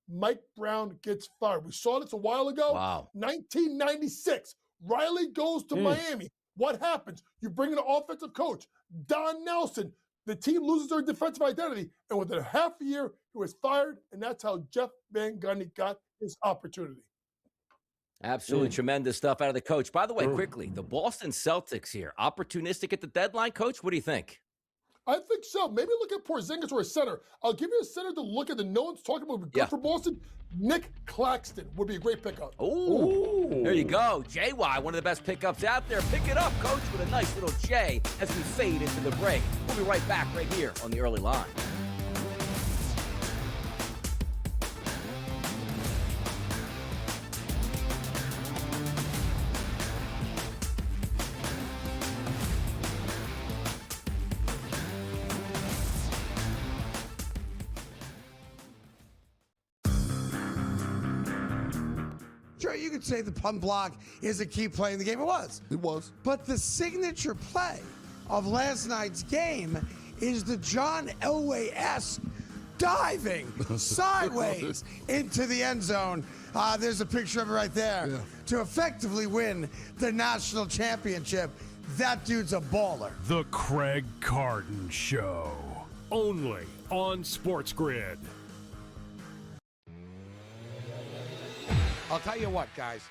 Mike Brown gets fired. We saw this a while ago. Wow. 1996. Riley goes to Miami. What happens? You bring in an offensive coach, Don Nelson. The team loses their defensive identity, and within a half a year, he was fired, and that's how Jeff Van Gundy got his opportunity. Absolutely tremendous stuff out of the coach. By the way, quickly, the Boston Celtics here, opportunistic at the deadline, coach? What do you think? I think so. Maybe look at Porzingis or a center. I'll give you a center to look at that no one's talking about. Would be good for Boston. Nick Claxton would be a great pickup. Oh, there you go. JY, one of the best pickups out there. Pick it up, coach, with a nice little J as we fade into the break. We'll be right back right here on the early line. Sure, you could say the punt block is a key play in the game. It was. It was. But the signature play of last night's game is the John Elway-esque diving sideways into the end zone. There's a picture of it right there. Yeah. To effectively win the national championship. That dude's a baller. The Craig Carden Show. Only on SportsGrid. I'll tell you what, guys.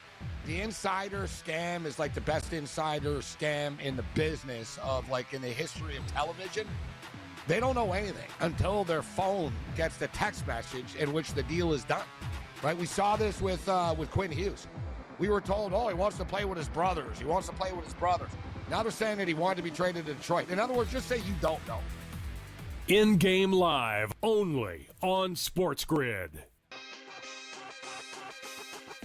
The insider scam is like the best insider scam in the business of, like, in the history of television. They don't know anything until their phone gets the text message in which the deal is done, right? We saw this with Quinn Hughes. We were told, he wants to play with his brothers. He wants to play with his brothers. Now they're saying that he wanted to be traded to Detroit. In other words, just say you don't know. In-game live only on SportsGrid.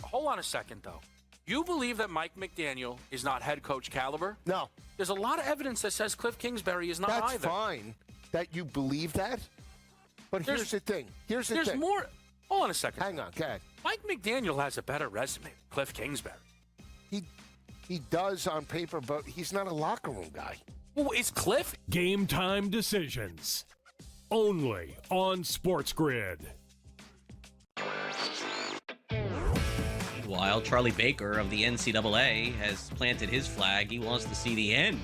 Hold on a second, though. You believe that Mike McDaniel is not head coach caliber? No. There's a lot of evidence that says Cliff Kingsbury is not That's either. fine that you believe that. But here's the thing. There's more. Hold on a second. Hang on, go ahead. Mike McDaniel has a better resume than Cliff Kingsbury. He does on paper, but he's not a locker room guy. Well, is Cliff? Game time decisions. Only on SportsGrid. Meanwhile, Charlie Baker of the NCAA has planted his flag. He wants to see the end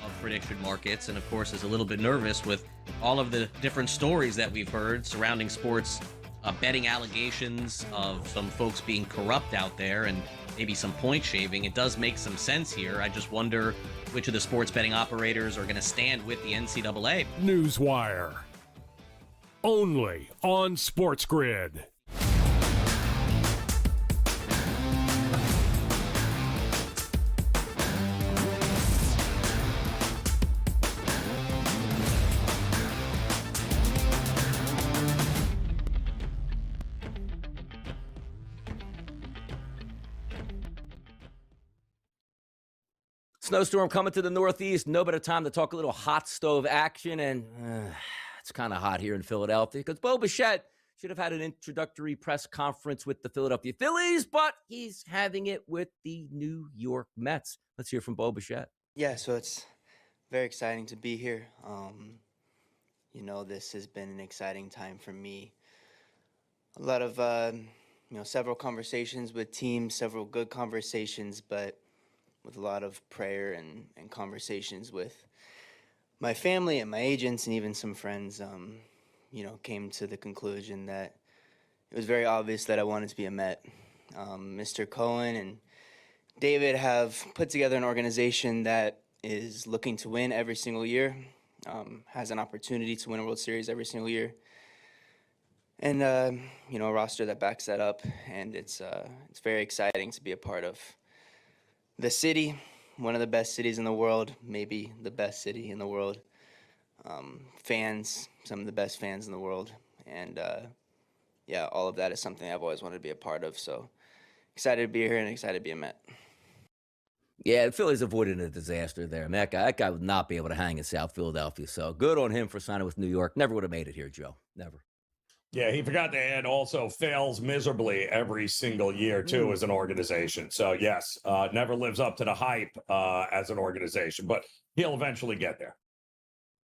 of prediction markets, and of course is a little bit nervous with all of the different stories that we've heard surrounding sports betting allegations of some folks being corrupt out there and maybe some point shaving. It does make some sense here. I just wonder which of the sports betting operators are going to stand with the NCAA. Newswire. Only on SportsGrid. Snowstorm coming to the Northeast. No better time to talk a little hot stove action. And it's kind of hot here in Philadelphia because Bo Bichette should have had an introductory press conference with the Philadelphia Phillies, but he's having it with the New York Mets. Let's hear from Bo Bichette. Yeah, so it's very exciting to be here. This has been an exciting time for me. A lot of, several conversations with teams, several good conversations, but with a lot of prayer and conversations with my family and my agents and even some friends, came to the conclusion that it was very obvious that I wanted to be a Met. Mr. Cohen and David have put together an organization that is looking to win every single year, has an opportunity to win a World Series every single year, and a roster that backs that up. And it's very exciting to be a part of the city, one of the best cities in the world, maybe the best city in the world. Fans, some of the best fans in the world, and all of that is something I've always wanted to be a part of. So excited to be here and excited to be a Met. Yeah, the Phillies avoided a disaster there. Man, that guy would not be able to hang in South Philadelphia. So good on him for signing with New York. Never would have made it here, Joe. Never. Yeah, he forgot to add also fails miserably every single year, too, as an organization. So, yes, never lives up to the hype as an organization, but he'll eventually get there.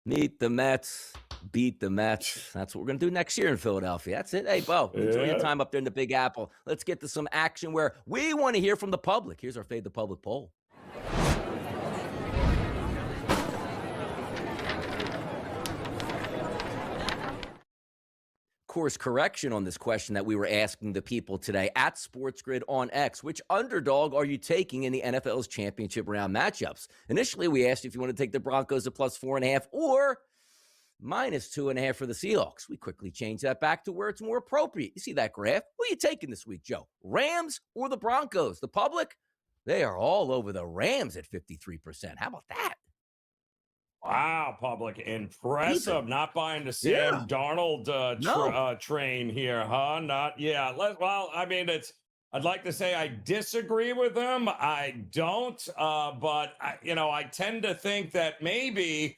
Meet the Mets, beat the Mets. That's what we're going to do next year in Philadelphia. That's it. Hey, Bo, enjoy your time up there in the Big Apple. Let's get to some action where we want to hear from the public. Here's our Fade the Public poll. Course correction on this question that we were asking the people today at SportsGrid on X. Which underdog are you taking in the NFL's championship round matchups? Initially, we asked you if you want to take the Broncos to +4.5 or -2.5 for the Seahawks. We quickly changed that back to where it's more appropriate. You see that graph? Who are you taking this week, Joe? Rams or the Broncos? The public, they are all over the Rams at 53%. How about that? Wow, public. Impressive. Not buying the Sam Darnold train here, huh? I'd like to say I disagree with them. I don't. But I tend to think that maybe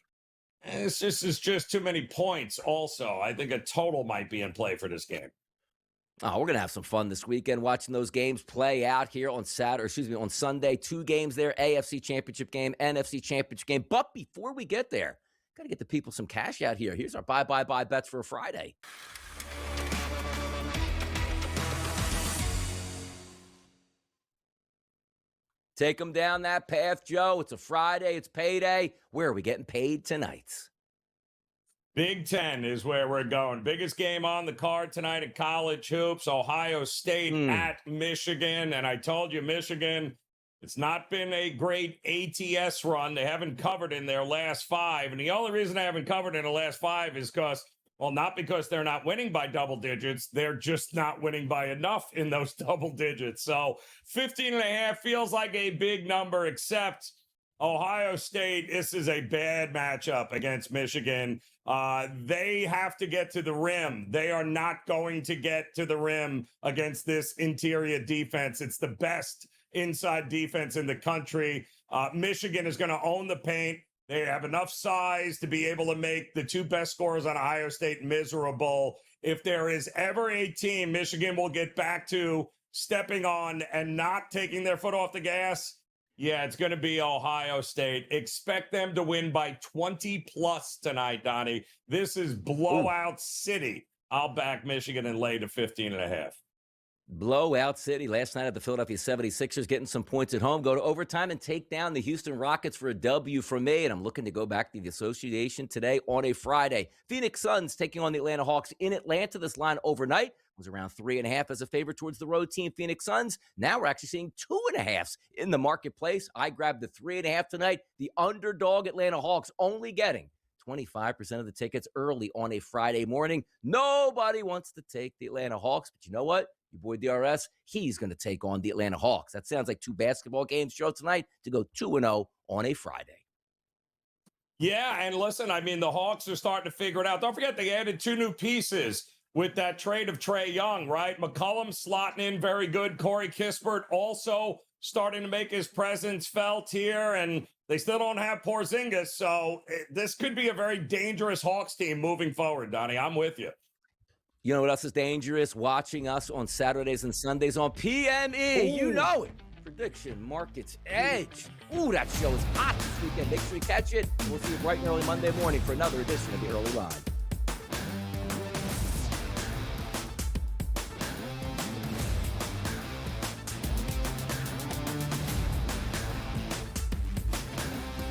it's just too many points also. I think a total might be in play for this game. Oh, we're going to have some fun this weekend watching those games play out here on on Sunday. 2 games there, AFC Championship game, NFC Championship game. But before we get there, got to get the people some cash out here. Here's our buy bets for a Friday. Take them down that path, Joe. It's a Friday. It's payday. Where are we getting paid tonight? Big Ten is where we're going. Biggest game on the card tonight in college hoops. Ohio State at Michigan. And I told you, Michigan, it's not been a great ATS run. They haven't covered in their last 5. And the only reason they haven't covered in the last 5 is not because they're not winning by double digits. They're just not winning by enough in those double digits. So 15.5 feels like a big number, except Ohio State, this is a bad matchup against Michigan. They have to get to the rim. They are not going to get to the rim against this interior defense. It's the best inside defense in the country. Michigan is going to own the paint. They have enough size to be able to make the 2 best scorers on Ohio State miserable. If there is ever a team Michigan will get back to stepping on and not taking their foot off the gas, yeah, it's going to be Ohio State. Expect them to win by 20+ tonight, Donnie. This is blowout city. I'll back Michigan and lay to 15.5. Blowout city last night at the Philadelphia 76ers, getting some points at home. Go to overtime and take down the Houston Rockets for a W from me. And I'm looking to go back to the association today on a Friday. Phoenix Suns taking on the Atlanta Hawks in Atlanta. This line overnight was around 3.5 as a favorite towards the road team, Phoenix Suns. Now we're actually seeing 2.5s in the marketplace. I grabbed the 3.5 tonight. The underdog Atlanta Hawks only getting 25% of the tickets early on a Friday morning. Nobody wants to take the Atlanta Hawks, but you know what? Your boy DRS, he's going to take on the Atlanta Hawks. That sounds like 2 basketball games show tonight to go 2-0 on a Friday. Yeah, and listen, the Hawks are starting to figure it out. Don't forget, they added 2 new pieces with that trade of Trae Young, right? McCollum slotting in very good. Corey Kispert also starting to make his presence felt here, and they still don't have Porzingis, so this could be a very dangerous Hawks team moving forward, Donnie. I'm with you. You know what else is dangerous? Watching us on Saturdays and Sundays on PME. Ooh. You know it. Prediction Markets Edge. Ooh, that show is hot this weekend. Make sure you catch it. We'll see you bright and early Monday morning for another edition of the Early Line.